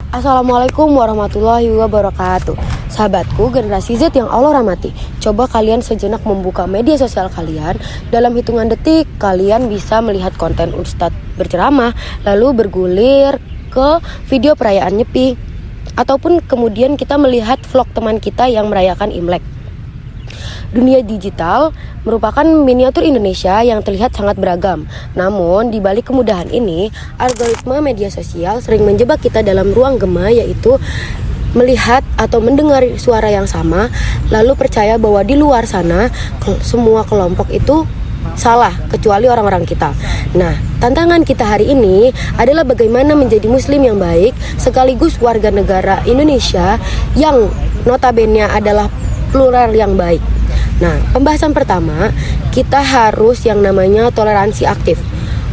Assalamualaikum warahmatullahi wabarakatuh. Sahabatku generasi Z yang Allah rahmati, coba kalian sejenak membuka media sosial kalian. Dalam hitungan detik kalian bisa melihat konten Ustadz berceramah, lalu bergulir ke video perayaan Nyepi, ataupun kemudian kita melihat vlog teman kita yang merayakan Imlek. Dunia digital merupakan miniatur Indonesia yang terlihat sangat beragam. Namun, di balik kemudahan ini, algoritma media sosial sering menjebak kita dalam ruang gema, yaitu melihat atau mendengar suara yang sama, lalu percaya bahwa di luar sana semua kelompok itu salah, kecuali orang-orang kita. Nah, tantangan kita hari ini adalah bagaimana menjadi muslim yang baik sekaligus warga negara Indonesia yang notabene adalah plural yang baik. Nah, pembahasan pertama, kita harus yang namanya toleransi aktif,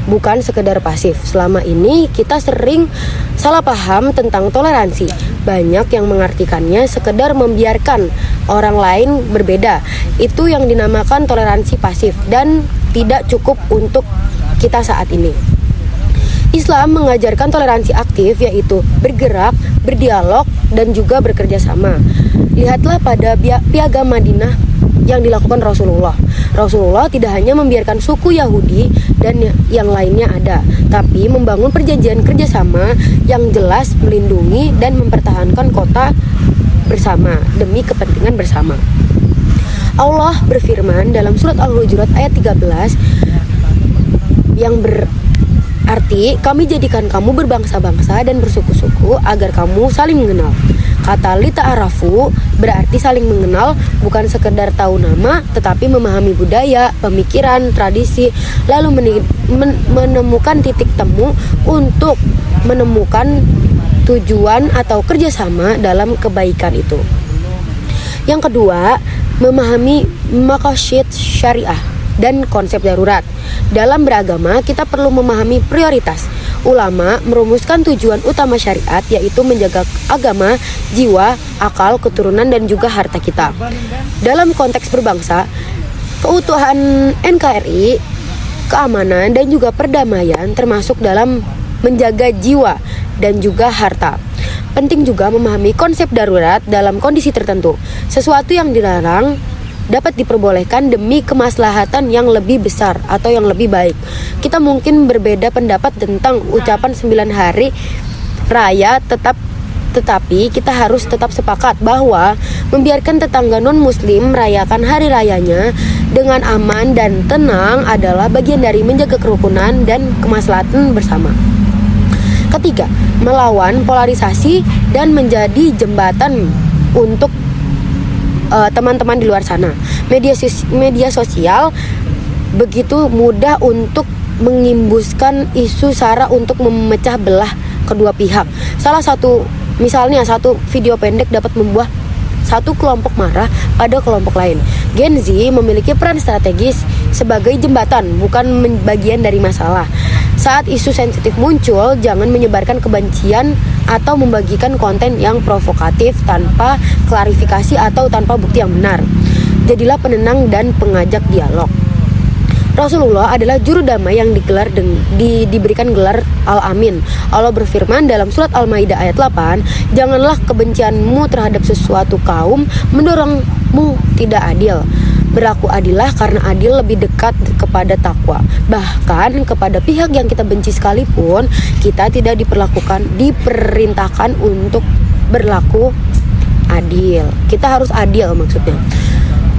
bukan sekedar pasif. Selama ini kita sering salah paham tentang toleransi. Banyak yang mengartikannya sekedar membiarkan orang lain berbeda. Itu yang dinamakan toleransi pasif dan tidak cukup untuk kita saat ini. Islam mengajarkan toleransi aktif, yaitu bergerak, berdialog, dan juga bekerja sama. Lihatlah pada piagam Madinah yang dilakukan Rasulullah. Rasulullah tidak hanya membiarkan suku Yahudi dan yang lainnya ada, tapi membangun perjanjian kerjasama yang jelas melindungi dan mempertahankan kota bersama demi kepentingan bersama. Allah berfirman dalam surat Al-Hujurat ayat 13 yang berarti, kami jadikan kamu berbangsa-bangsa dan bersuku-suku agar kamu saling mengenal. Kata lita'arafu berarti saling mengenal, bukan sekedar tahu nama, tetapi memahami budaya, pemikiran, tradisi, lalu menemukan titik temu untuk menemukan tujuan atau kerjasama dalam kebaikan itu. Yang kedua, memahami maqasid syariah dan konsep darurat. Dalam beragama, kita perlu memahami prioritas. Ulama merumuskan tujuan utama syariat, yaitu menjaga agama, jiwa, akal, keturunan, dan juga harta kita. Dalam konteks berbangsa, keutuhan NKRI, keamanan, dan juga perdamaian termasuk dalam menjaga jiwa dan juga harta. Penting juga memahami konsep darurat dalam kondisi tertentu. Sesuatu yang dilarang dapat diperbolehkan demi kemaslahatan yang lebih besar atau yang lebih baik. Kita mungkin berbeda pendapat tentang ucapan 9 hari raya, tetapi kita harus tetap sepakat bahwa membiarkan tetangga non-muslim merayakan hari rayanya dengan aman dan tenang adalah bagian dari menjaga kerukunan dan kemaslahatan bersama. Ketiga, melawan polarisasi dan menjadi jembatan untuk teman-teman di luar sana. Media sosial begitu mudah untuk mengimbuskan isu sara untuk memecah belah kedua pihak. Misalnya satu video pendek dapat membuat satu kelompok marah pada kelompok lain. Gen Z memiliki peran strategis sebagai jembatan, bukan bagian dari masalah. Saat isu sensitif muncul, jangan menyebarkan kebencian atau membagikan konten yang provokatif tanpa klarifikasi atau tanpa bukti yang benar. Jadilah penenang dan pengajak dialog. Rasulullah adalah juru damai yang diberikan gelar Al-Amin. Allah berfirman dalam surat Al-Maidah ayat 8, janganlah kebencianmu terhadap sesuatu kaum mendorongmu tidak adil. Berlaku adillah karena adil lebih dekat kepada takwa. Bahkan kepada pihak yang kita benci sekalipun, kita tidak diperintahkan untuk berlaku adil. Kita harus adil maksudnya.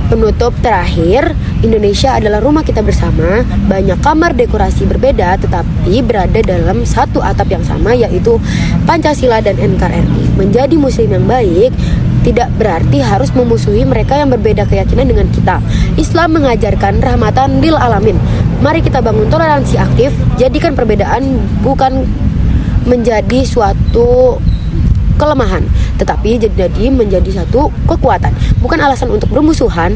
Penutup terakhir, Indonesia adalah rumah kita bersama. Banyak kamar dekorasi berbeda tetapi berada dalam satu atap yang sama, yaitu Pancasila dan NKRI. Menjadi muslim yang baik tidak berarti harus memusuhi mereka yang berbeda keyakinan dengan kita. Islam mengajarkan rahmatan lil alamin. Mari kita bangun toleransi aktif, jadikan perbedaan bukan menjadi suatu kelemahan, tetapi jadi menjadi satu kekuatan, bukan alasan untuk bermusuhan.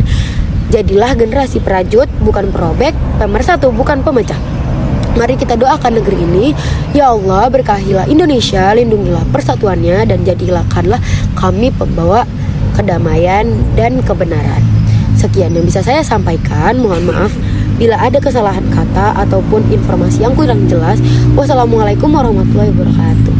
Jadilah generasi perajut, bukan perobek, pemersatu, bukan pemecah. Mari kita doakan negeri ini. Ya Allah, berkahilah Indonesia, lindungilah persatuannya, dan jadikanlah kami pembawa kedamaian dan kebenaran. Sekian yang bisa saya sampaikan. Mohon maaf bila ada kesalahan kata ataupun informasi yang kurang jelas. Wassalamualaikum warahmatullahi wabarakatuh.